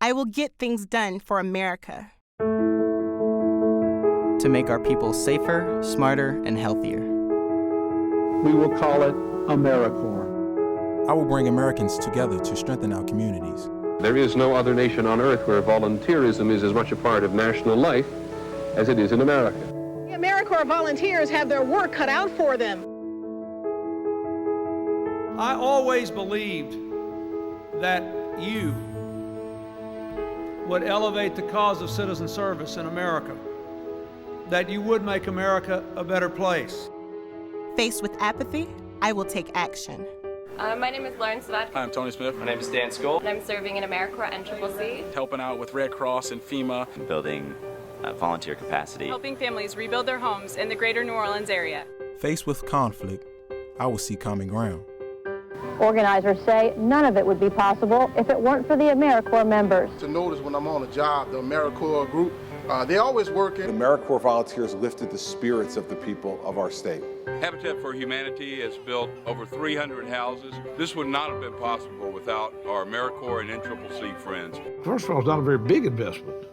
I will get things done for America. To make our people safer, smarter, and healthier. We will call it AmeriCorps. I will bring Americans together to strengthen our communities. There is no other nation on earth where volunteerism is as much a part of national life as it is in America. The AmeriCorps volunteers have their work cut out for them. I always believed that you would elevate the cause of citizen service in America, that you would make America a better place. Faced with apathy, I will take action. My name is Lauren Savat. Hi, I'm Tony Smith. My name is Dan Skoll. And I'm serving in AmeriCorps and CCC. Helping out with Red Cross and FEMA. Building volunteer capacity. Helping families rebuild their homes in the greater New Orleans area. Faced with conflict, I will see common ground. Organizers say none of it would be possible if it weren't for the AmeriCorps members. To notice when I'm on a job, the AmeriCorps group, they always working. The AmeriCorps volunteers lifted the spirits of the people of our state. Habitat for Humanity has built over 300 houses. This would not have been possible without our AmeriCorps and NCCC friends. First of all, it's not a very big investment.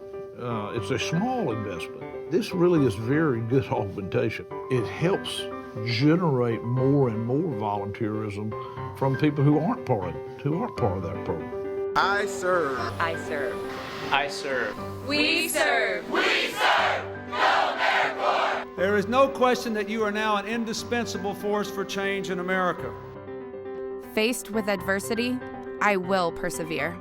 It's a small investment. This really is very good augmentation. It helps generate more and more volunteerism from people who aren't part of that program. I serve. I serve. I serve. We serve. We serve. Go AmeriCorps! There is no question that you are now an indispensable force for change in America. Faced with adversity, I will persevere.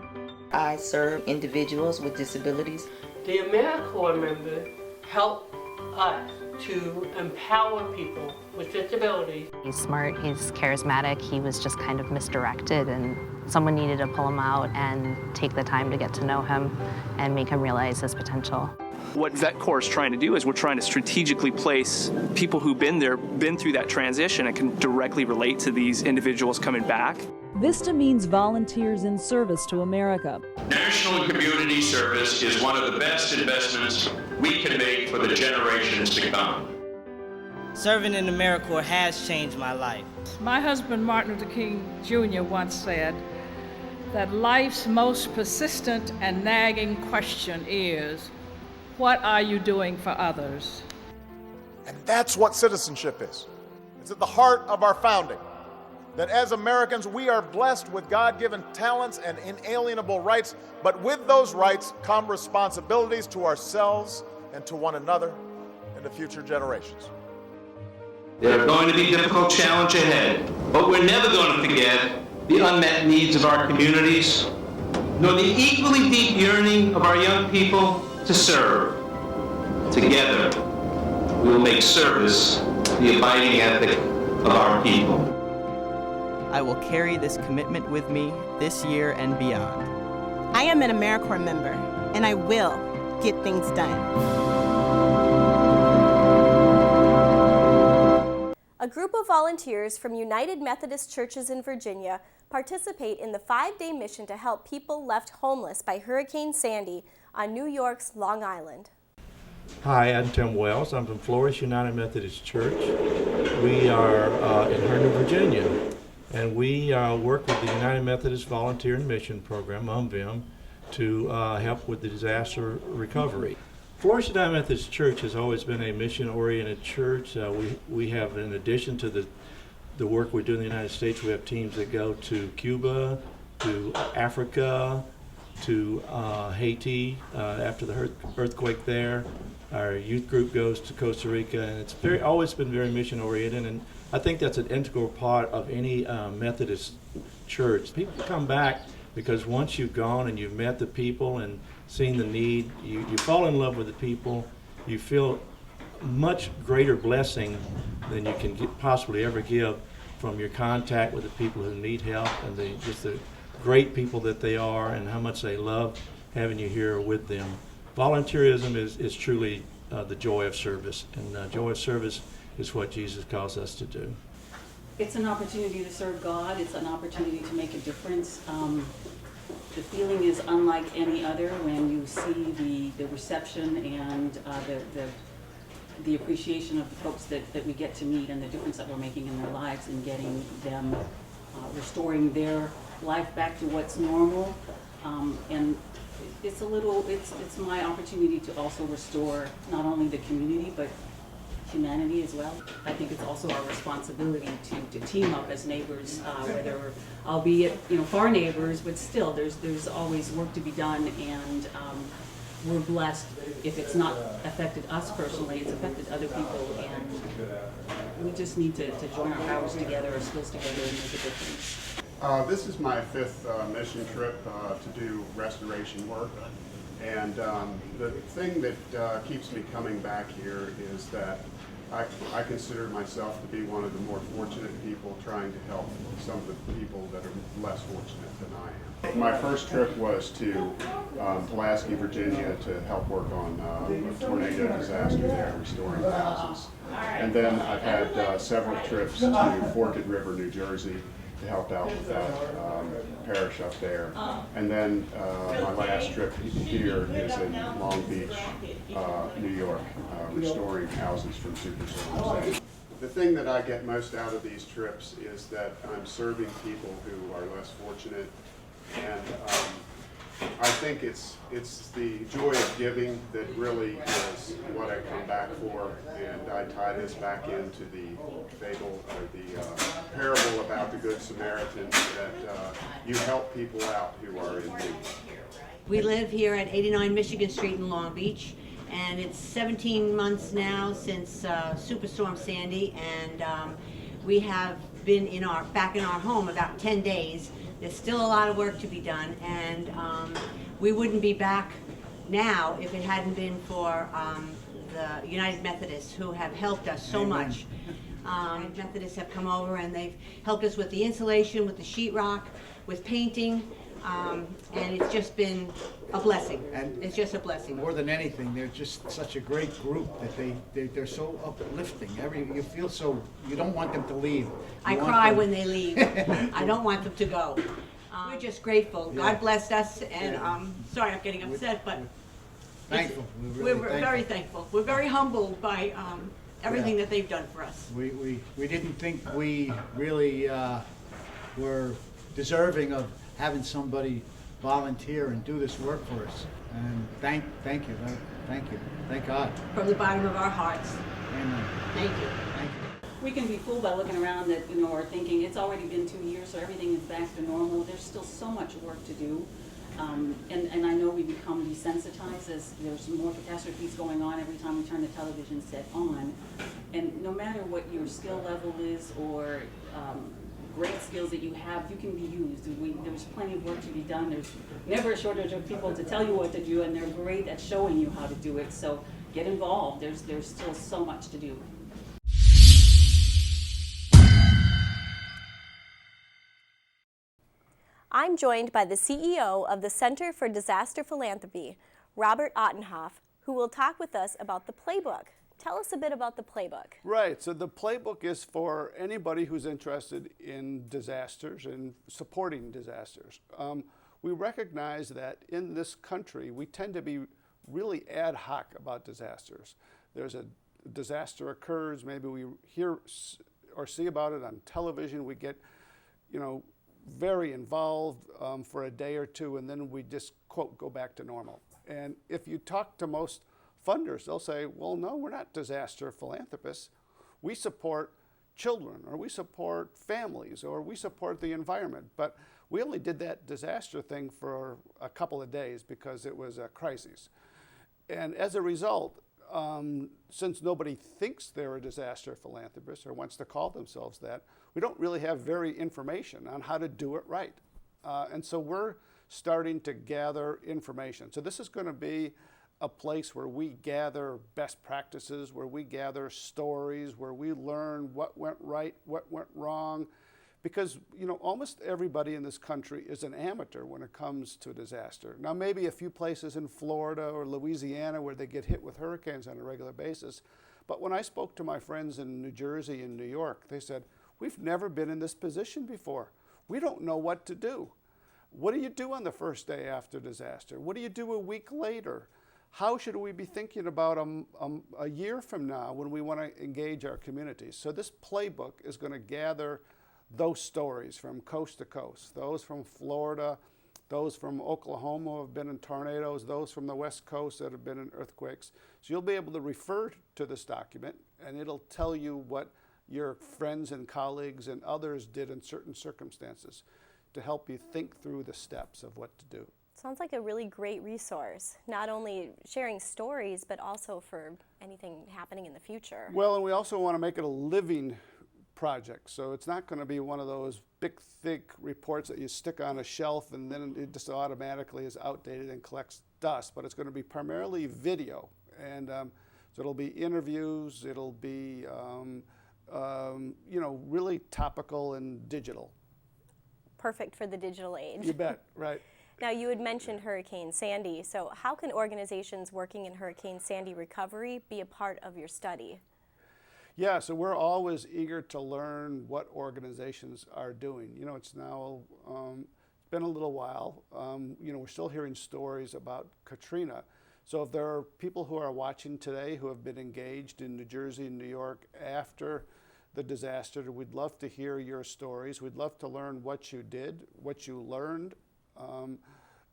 I serve individuals with disabilities. The AmeriCorps members help us to empower people with disabilities. He's smart, he's charismatic, he was just kind of misdirected, and someone needed to pull him out and take the time to get to know him and make him realize his potential. What VetCorps is trying to do is we're trying to strategically place people who've been through that transition and can directly relate to these individuals coming back. VISTA means Volunteers in Service to America. National community service is one of the best investments we can make for the generations to come. Serving in AmeriCorps has changed my life. My husband, Martin Luther King Jr., once said that life's most persistent and nagging question is, what are you doing for others? And that's what citizenship is. It's at the heart of our founding. That as Americans, we are blessed with God-given talents and inalienable rights, but with those rights come responsibilities to ourselves and to one another and to future generations. There are going to be difficult challenges ahead, but we're never going to forget the unmet needs of our communities, nor the equally deep yearning of our young people to serve. Together, we will make service the abiding ethic of our people. I will carry this commitment with me this year and beyond. I am an AmeriCorps member, and I will get things done. A group of volunteers from United Methodist Churches in Virginia participate in the 5-day mission to help people left homeless by Hurricane Sandy on New York's Long Island. Hi, I'm Tim Wells. I'm from Floris United Methodist Church. We are in Herndon, Virginia. And we work with the United Methodist Volunteer and Mission Program, UMVIM, to help with the disaster recovery. Floris United Methodist Church has always been a mission-oriented church. We have, in addition to the work we do in the United States, we have teams that go to Cuba, to Africa, to Haiti after the earthquake there. Our youth group goes to Costa Rica, and it's always been very mission-oriented. And I think that's an integral part of any Methodist church. People come back because once you've gone and you've met the people and seen the need, you fall in love with the people. You feel much greater blessing than you can possibly ever give from your contact with the people who need help and just the great people that they are and how much they love having you here with them. Volunteerism is truly the joy of service, and joy of service is what Jesus calls us to do. It's an opportunity to serve God. It's an opportunity to make a difference. The feeling is unlike any other when you see the reception and the appreciation of the folks that we get to meet and the difference that we're making in their lives and getting them, restoring their life back to what's normal. And it's my opportunity to also restore not only the community, but humanity as well. I think it's also our responsibility to team up as neighbors, whether, albeit, far neighbors, but still, there's always work to be done, and we're blessed. If it's not affected us personally, it's affected other people, and we just need to join our powers together, our skills together, and make a difference. This is my 5th mission trip to do restoration work. And the thing that keeps me coming back here is that I consider myself to be one of the more fortunate people trying to help some of the people that are less fortunate than I am. My first trip was to Pulaski, Virginia to help work on a tornado disaster there, restoring houses. And then I've had several trips to Forked River, New Jersey to help out with that parish up there. And then my last trip here is in Long Beach, New York, restoring houses from superstorms. The thing that I get most out of these trips is that I'm serving people who are less fortunate, and I think it's the joy of giving that really is what I come back for, and I tie this back into the fable or the parable about the Good Samaritan, that you help people out who are in need. We live here at 89 Michigan Street in Long Beach, and it's 17 months now since Superstorm Sandy, and we have been back in our home about 10 days. There's still a lot of work to be done, and we wouldn't be back now if it hadn't been for the United Methodists, who have helped us so much. Methodists have come over and they've helped us with the insulation, with the sheetrock, with painting, and it's just been a blessing. And it's just a blessing. More than anything, they're just such a great group that they're so uplifting. You feel so, you don't want them to leave. I cry when they leave. I don't want them to go. We're just grateful. Yeah. God blessed us, and sorry I'm getting upset, but thankful. We're very thankful. We're very humbled by everything that they've done for us. We didn't think we really were deserving of having somebody volunteer and do this work for us. And thank you. Thank God. From the bottom of our hearts. Amen. Thank you. Thank you. We can be fooled by looking around that, or thinking it's already been 2 years, so everything is back to normal. There's still so much work to do. And I know we become desensitized as there's more catastrophes going on every time we turn the television set on. And no matter what your skill level is or great skills that you have, you can be used. There's plenty of work to be done. There's never a shortage of people to tell you what to do, and they're great at showing you how to do it. So get involved. There's still so much to do. I'm joined by the CEO of the Center for Disaster Philanthropy, Robert Ottenhoff, who will talk with us about the playbook. Tell us a bit about the playbook. Right, so the playbook is for anybody who's interested in disasters and supporting disasters. We recognize that in this country, we tend to be really ad hoc about disasters. There's a disaster occurs, maybe we hear or see about it on television, we get, very involved for a day or two, and then we just, quote, go back to normal. And if you talk to most funders, they'll say, well, no, we're not disaster philanthropists. We support children, or we support families, or we support the environment. But we only did that disaster thing for a couple of days because it was a crisis. And as a result, since nobody thinks they're a disaster philanthropist or wants to call themselves that, we don't really have very information on how to do it right. And so we're starting to gather information. So this is going to be a place where we gather best practices, where we gather stories, where we learn what went right, what went wrong. Because, almost everybody in this country is an amateur when it comes to disaster. Now, maybe a few places in Florida or Louisiana where they get hit with hurricanes on a regular basis. But when I spoke to my friends in New Jersey and New York, they said, we've never been in this position before. We don't know what to do. What do you do on the first day after disaster? What do you do a week later? How should we be thinking about a year from now when we want to engage our communities? So this playbook is going to gather those stories from coast to coast, those from Florida Those from Oklahoma have been in tornadoes, those from the West Coast that have been in earthquakes. So you'll be able to refer to this document, and it'll tell you what your friends and colleagues and others did in certain circumstances to help you think through the steps of what to do. Sounds like a really great resource, not only sharing stories, but also for anything happening in the future. Well, and we also want to make it a living project. So it's not going to be one of those big, thick reports that you stick on a shelf and then it just automatically is outdated and collects dust, but it's going to be primarily video. And so it'll be interviews, it'll be, you know, really topical and digital. Perfect for the digital age. You bet, right. Now, you had mentioned Hurricane Sandy, so how can organizations working in Hurricane Sandy recovery be a part of your study? Yeah, so we're always eager to learn what organizations are doing. You know, it's now, it's been a little while. You know, we're still hearing stories about Katrina. So if there are people who are watching today who have been engaged in New Jersey and New York after the disaster, we'd love to hear your stories. We'd love to learn what you did, what you learned,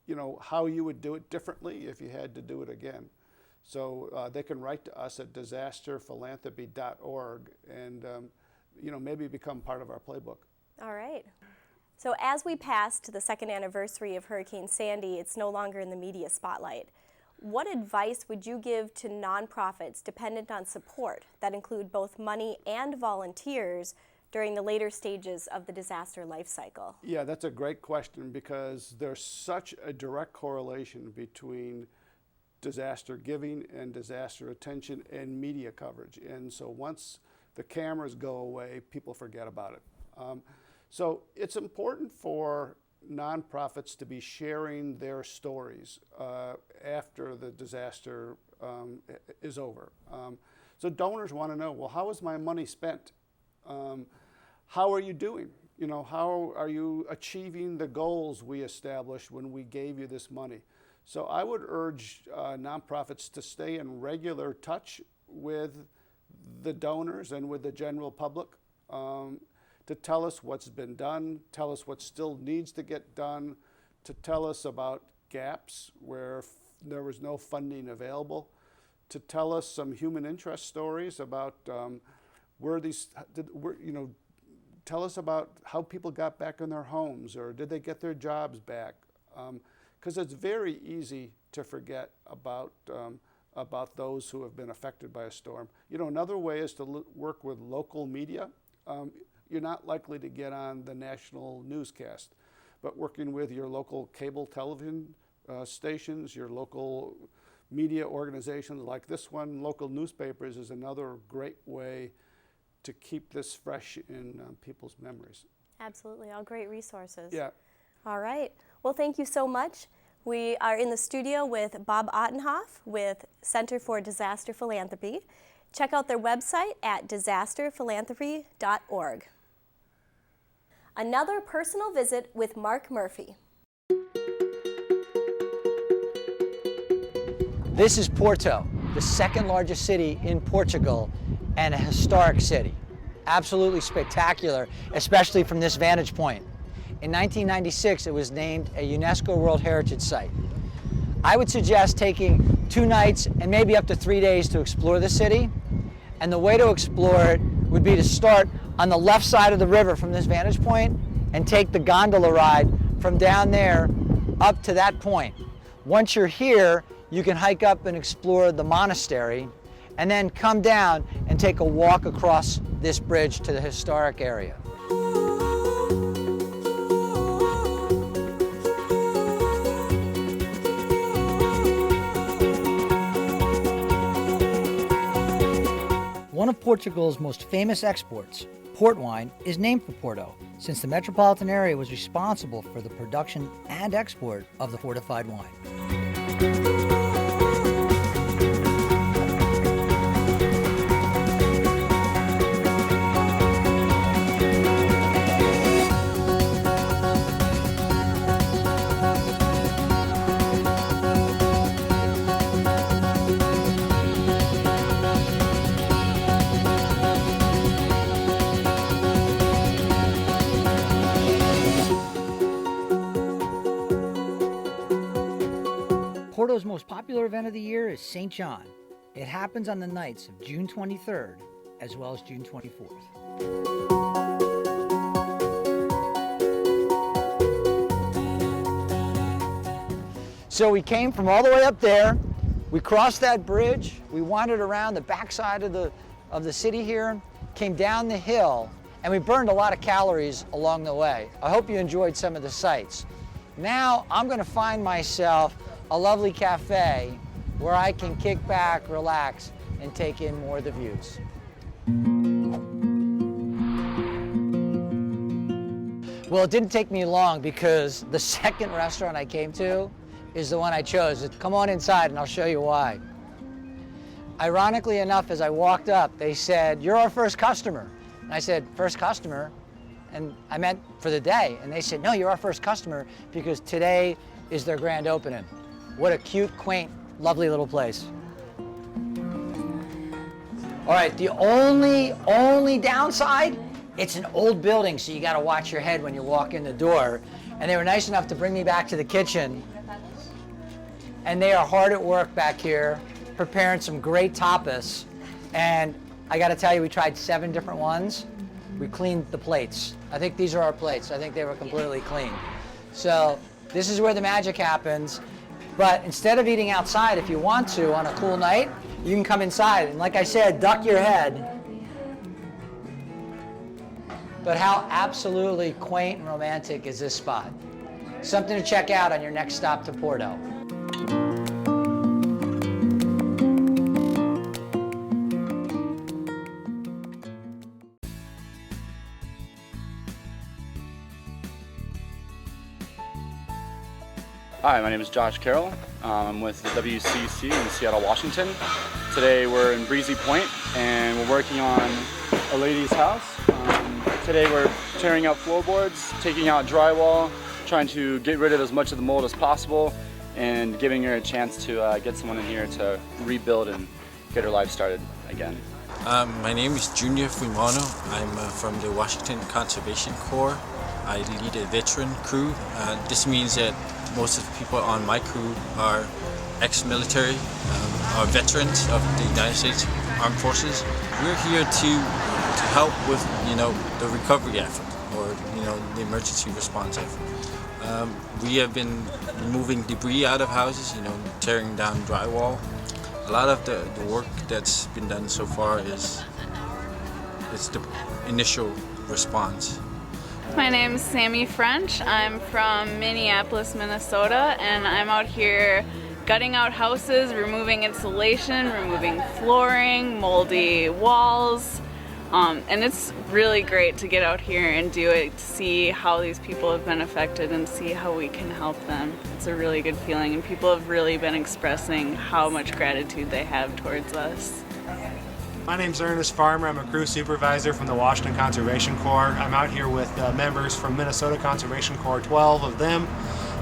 you know, how you would do it differently if you had to do it again. So they can write to us at disasterphilanthropy.org and, you know, maybe become part of our playbook. All right. So as we pass to the second anniversary of Hurricane Sandy, it's no longer in the media spotlight. What advice would you give to nonprofits dependent on support that include both money and volunteers during the later stages of the disaster life cycle? Yeah, that's a great question because there's such a direct correlation between disaster giving and disaster attention and media coverage. And so once the cameras go away, people forget about it. So it's important for nonprofits to be sharing their stories after the disaster is over. So donors want to know, well, how was my money spent? How are you doing? You know, how are you achieving the goals we established when we gave you this money? So I would urge nonprofits to stay in regular touch with the donors and with the general public to tell us what's been done, tell us what still needs to get done, to tell us about gaps where there was no funding available, to tell us some human interest stories about you know, tell us about how people got back in their homes or did they get their jobs back. Because it's very easy to forget about those who have been affected by a storm. You know, another way is to work with local media. You're not likely to get on the national newscast, but working with your local cable television stations, your local media organizations like this one, local newspapers is another great way to keep this fresh in people's memories. Absolutely, all great resources. Yeah. All right, well, thank you so much. We are in the studio with Bob Ottenhoff with Center for Disaster Philanthropy. Check out their website at disasterphilanthropy.org. Another personal visit with Mark Murphy. This is Porto, the second largest city in Portugal and a historic city. Absolutely spectacular, especially from this vantage point. In 1996, it was named a UNESCO World Heritage Site. I would suggest taking 2 nights and maybe up to 3 days to explore the city. And the way to explore it would be to start on the left side of the river from this vantage point and take the gondola ride from down there up to that point. Once you're here, you can hike up and explore the monastery and then come down and take a walk across this bridge to the historic area. One of Portugal's most famous exports, port wine, is named for Porto, since the metropolitan area was responsible for the production and export of the fortified wine. Porto's most popular event of the year is St. John. It happens on the nights of June 23rd as well as June 24th. So we came from all the way up there, we crossed that bridge, we wandered around the backside of the city here, came down the hill, and we burned a lot of calories along the way. I hope you enjoyed some of the sights. Now I'm going to find myself a lovely cafe where I can kick back, relax, and take in more of the views. Well, it didn't take me long because the second restaurant I came to is the one I chose. Come on inside and I'll show you why. Ironically enough, as I walked up, they said, "You're our first customer." And I said, "First customer?" And I meant for the day. And they said, "No, you're our first customer because today is their grand opening." What a cute, quaint, lovely little place. All right, the only downside, it's an old building, so you gotta watch your head when you walk in the door. And they were nice enough to bring me back to the kitchen. And they are hard at work back here, preparing some great tapas. And I gotta tell you, we tried 7 different ones. We cleaned the plates. I think these are our plates. I think they were completely clean. So this is where the magic happens. But instead of eating outside, if you want to, on a cool night, you can come inside. And like I said, duck your head. But how absolutely quaint and romantic is this spot? Something to check out on your next stop to Porto. Hi, my name is Josh Carroll. I'm with the WCC in Seattle, Washington. Today we're in Breezy Point and we're working on a lady's house. Today we're tearing out floorboards, taking out drywall, trying to get rid of as much of the mold as possible and giving her a chance to get someone in here to rebuild and get her life started again. My name is Junior Fumano. I'm from the Washington Conservation Corps. I lead a veteran crew. This means that most of the people on my crew are ex-military, are veterans of the United States Armed Forces. We're here to help with, the recovery effort or, the emergency response effort. We have been removing debris out of houses, tearing down drywall. A lot of the work that's been done so far is the initial response. My name is Sammy French. I'm from Minneapolis, Minnesota, and I'm out here gutting out houses, removing insulation, removing flooring, moldy walls. And it's really great to get out here and do it, to see how these people have been affected and see how we can help them. It's a really good feeling, and people have really been expressing how much gratitude they have towards us. My name's Ernest Farmer. I'm a crew supervisor from the Washington Conservation Corps. I'm out here with members from Minnesota Conservation Corps, 12 of them,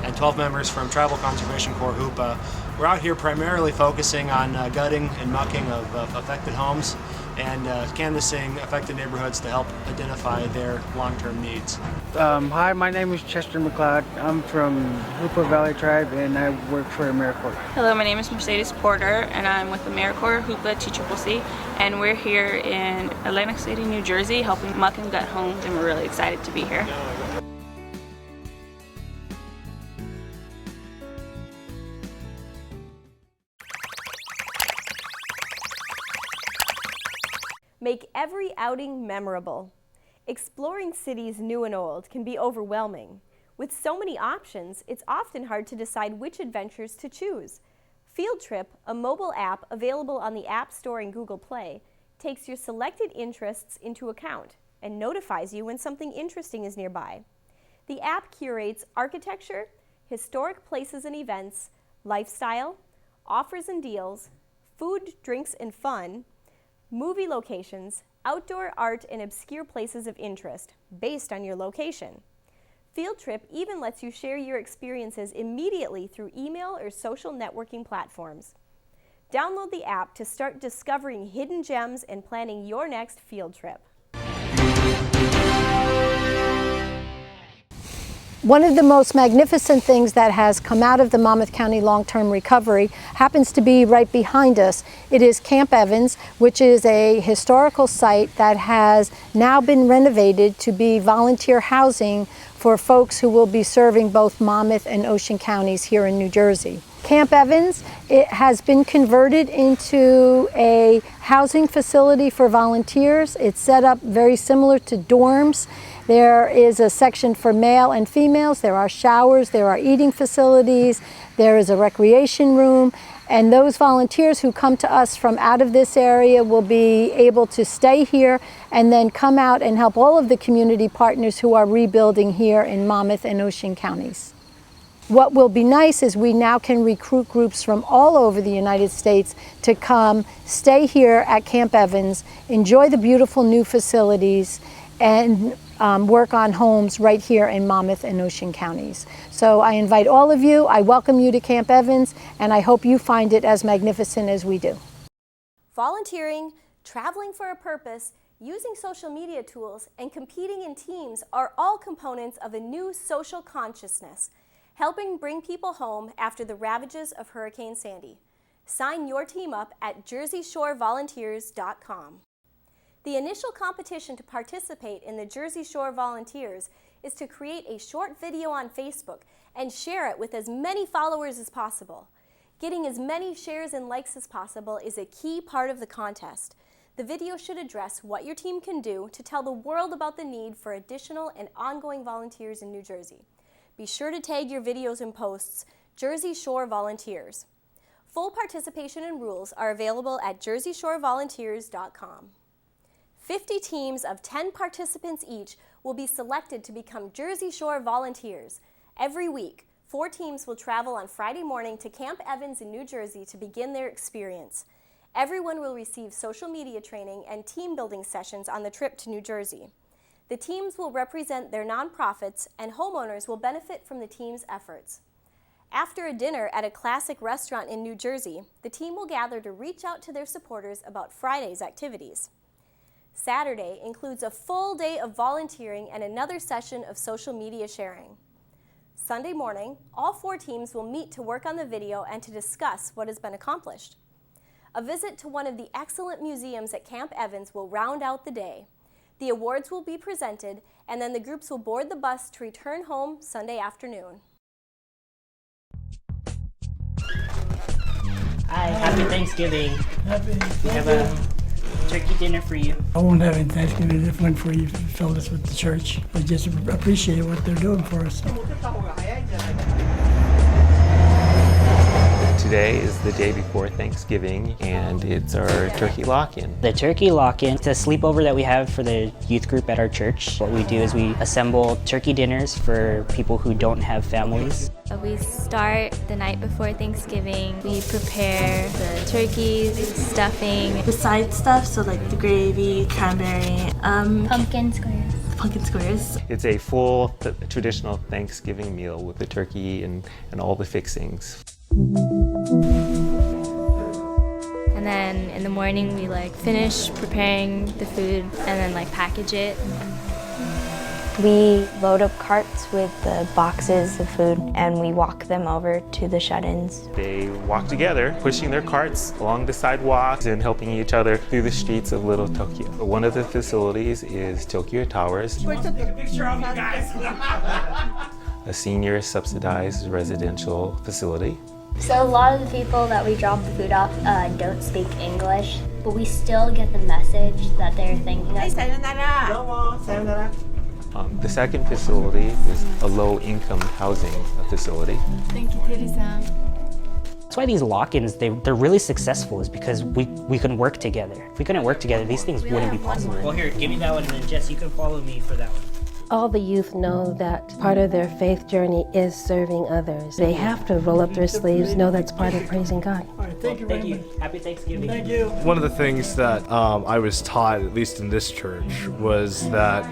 and 12 members from Tribal Conservation Corps, HOOPA. We're out here primarily focusing on gutting and mucking of affected homes and canvassing affected neighborhoods to help identify their long-term needs. Hi, my name is Chester McLeod. I'm from Hoopa Valley Tribe and I work for AmeriCorps. Hello, my name is Mercedes Porter and I'm with AmeriCorps Hoopa TCCC, and we're here in Atlantic City, New Jersey, helping muck and gut homes, and we're really excited to be here. Make every outing memorable. Exploring cities new and old can be overwhelming. With so many options, it's often hard to decide which adventures to choose. Field Trip, a mobile app available on the App Store and Google Play, takes your selected interests into account and notifies you when something interesting is nearby. The app curates architecture, historic places and events, lifestyle, offers and deals, food, drinks, and fun, movie locations, outdoor art, and obscure places of interest based on your location. Field Trip even lets you share your experiences immediately through email or social networking platforms. Download the app to start discovering hidden gems and planning your next field trip. One of the most magnificent things that has come out of the Monmouth County Long-Term Recovery happens to be right behind us. It is Camp Evans, which is a historical site that has now been renovated to be volunteer housing for folks who will be serving both Monmouth and Ocean counties here in New Jersey. Camp Evans, it has been converted into a housing facility for volunteers. It's set up very similar to dorms. There is a section for male and females. There are showers, there are eating facilities, there is a recreation room, and those volunteers who come to us from out of this area will be able to stay here and then come out and help all of the community partners who are rebuilding here in Monmouth and Ocean counties. What will be nice is we now can recruit groups from all over the United States to come, stay here at Camp Evans, enjoy the beautiful new facilities, and work on homes right here in Monmouth and Ocean counties. So I invite all of you, I welcome you to Camp Evans, and I hope you find it as magnificent as we do. Volunteering, traveling for a purpose, using social media tools, and competing in teams are all components of a new social consciousness, helping bring people home after the ravages of Hurricane Sandy. Sign your team up at JerseyShoreVolunteers.com. The initial competition to participate in the Jersey Shore Volunteers is to create a short video on Facebook and share it with as many followers as possible. Getting as many shares and likes as possible is a key part of the contest. The video should address what your team can do to tell the world about the need for additional and ongoing volunteers in New Jersey. Be sure to tag your videos and posts Jersey Shore Volunteers. Full participation and rules are available at JerseyShoreVolunteers.com. 50 teams of 10 participants each will be selected to become Jersey Shore Volunteers. Every week, 4 teams will travel on Friday morning to Camp Evans in New Jersey to begin their experience. Everyone will receive social media training and team building sessions on the trip to New Jersey. The teams will represent their nonprofits, and homeowners will benefit from the team's efforts. After a dinner at a classic restaurant in New Jersey, the team will gather to reach out to their supporters about Friday's activities. Saturday includes a full day of volunteering and another session of social media sharing. Sunday morning, all 4 teams will meet to work on the video and to discuss what has been accomplished. A visit to one of the excellent museums at Camp Evans will round out the day. The awards will be presented, and then the groups will board the bus to return home Sunday afternoon. Hi, happy Thanksgiving. We have a turkey dinner for you. I won't have any Thanksgiving if it went for you fellas with the church. I just appreciate what they're doing for us. Today is the day before Thanksgiving, and it's our turkey lock-in. The turkey lock-in, it's a sleepover that we have for the youth group at our church. What we do is we assemble turkey dinners for people who don't have families. We start the night before Thanksgiving. We prepare the turkeys, stuffing, the side stuff, so like the gravy, cranberry, pumpkin squares. Pumpkin squares. It's a full traditional Thanksgiving meal with the turkey and all the fixings. And then in the morning we finish preparing the food and then package it. We load up carts with the boxes of food and we walk them over to the shut-ins. They walk together, pushing their carts along the sidewalks and helping each other through the streets of Little Tokyo. One of the facilities is Tokyo Towers. We're taking a picture of you guys. A senior subsidized residential facility. So a lot of the people that we drop the food off don't speak English, but we still get the message that they're thanking us. The second facility is a low-income housing facility. Thank you, Teri-san. That's why these lock-ins, they're really successful, is because we can work together. If we couldn't work together, these things wouldn't be possible. Well, here, give me that one, and then Jess, you can follow me for that one. All the youth know that part of their faith journey is serving others. They have to roll up their sleeves, know that's part of praising God. All right, thank you very much. Happy Thanksgiving. Thank you. One of the things that I was taught, at least in this church, was that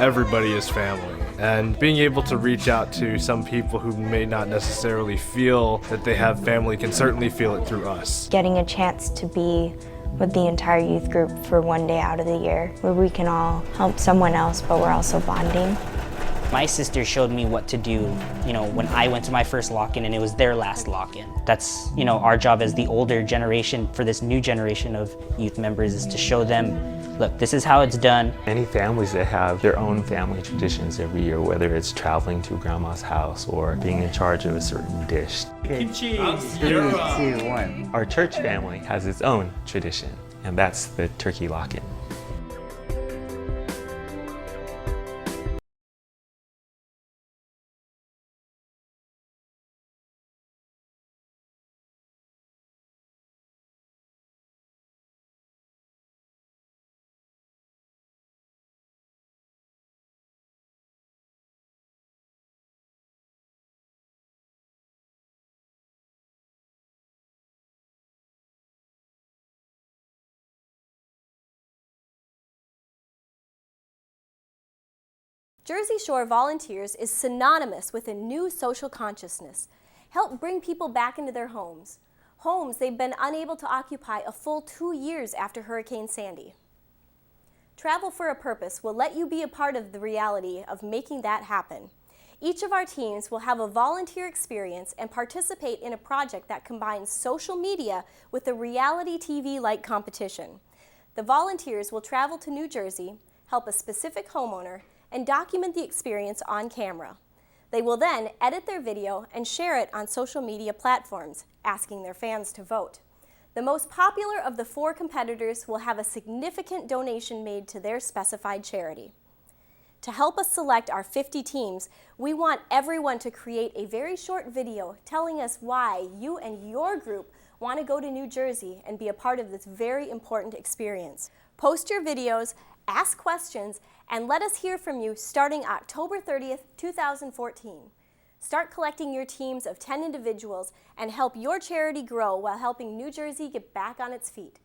everybody is family. And being able to reach out to some people who may not necessarily feel that they have family can certainly feel it through us. Getting a chance to be with the entire youth group for one day out of the year where we can all help someone else, but we're also bonding. My sister showed me what to do, when I went to my first lock-in and it was their last lock-in. That's, our job as the older generation for this new generation of youth members is to show them, look, this is how it's done. Many families that have their own family traditions every year, whether it's traveling to grandma's house or being in charge of a certain dish. Kimchi. 3, 2, 1. Our church family has its own tradition, and that's the turkey lock-in. Jersey Shore Volunteers is synonymous with a new social consciousness. Help bring people back into their homes. Homes they've been unable to occupy a full 2 years after Hurricane Sandy. Travel for a Purpose will let you be a part of the reality of making that happen. Each of our teams will have a volunteer experience and participate in a project that combines social media with a reality TV-like competition. The volunteers will travel to New Jersey, help a specific homeowner, and document the experience on camera. They will then edit their video and share it on social media platforms, asking their fans to vote. The most popular of the 4 competitors will have a significant donation made to their specified charity. To help us select our 50 teams, we want everyone to create a very short video telling us why you and your group want to go to New Jersey and be a part of this very important experience. Post your videos, ask questions, and let us hear from you starting October 30th, 2014. Start collecting your teams of 10 individuals and help your charity grow while helping New Jersey get back on its feet.